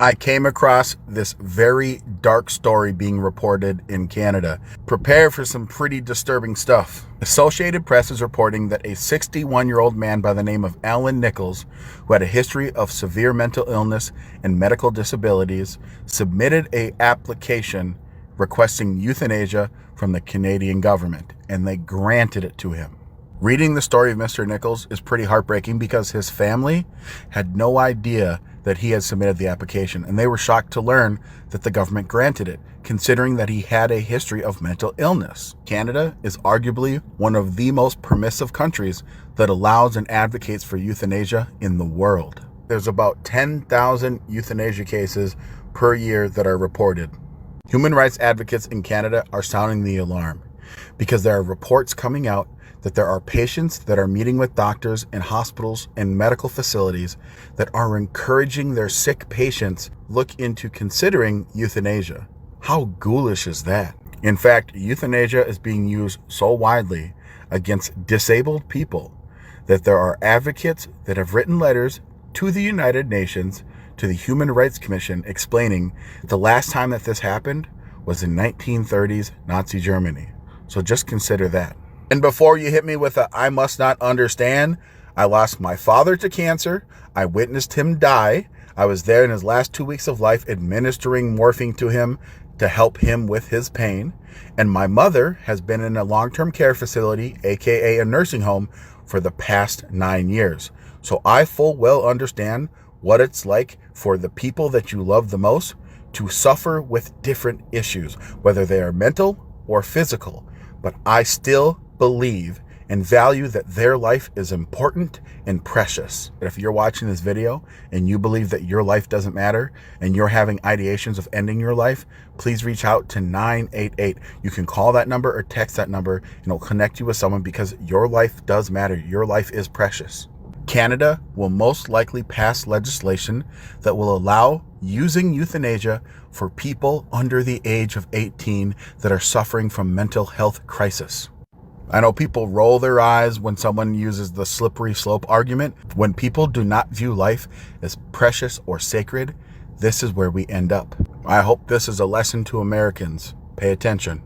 I came across this very dark story being reported in Canada. Prepare for some pretty disturbing stuff. Associated Press is reporting that a 61-year-old man by the name of Alan Nichols, who had a history of severe mental illness and medical disabilities, submitted an application requesting euthanasia from the Canadian government, and they granted it to him. Reading the story of Mr. Nichols is pretty heartbreaking because his family had no idea that he had submitted the application, and they were shocked to learn that the government granted it, considering that he had a history of mental illness. Canada is arguably one of the most permissive countries that allows and advocates for euthanasia in the world. There's about 10,000 euthanasia cases per year that are reported. Human rights advocates in Canada are sounding the alarm because there are reports coming out that there are patients that are meeting with doctors in hospitals and medical facilities that are encouraging their sick patients look into considering euthanasia. How ghoulish is that? In fact, euthanasia is being used so widely against disabled people that there are advocates that have written letters to the United Nations, to the Human Rights Commission, explaining the last time that this happened was in 1930s Nazi Germany. So just consider that. And before you hit me with a "I must not understand," I lost my father to cancer. I witnessed him die. I was there in his last 2 weeks of life administering morphine to him to help him with his pain. And my mother has been in a long-term care facility, aka a nursing home, for the past 9 years. So I full well understand what it's like for the people that you love the most to suffer with different issues, whether they are mental or physical. But I still believe and value that their life is important and precious. If you're watching this video and you believe that your life doesn't matter and you're having ideations of ending your life, please reach out to 988. You can call that number or text that number and it'll connect you with someone because your life does matter. Your life is precious. Canada will most likely pass legislation that will allow using euthanasia for people under the age of 18 that are suffering from mental health crisis. I know people roll their eyes when someone uses the slippery slope argument. When people do not view life as precious or sacred, this is where we end up. I hope this is a lesson to Americans. Pay attention.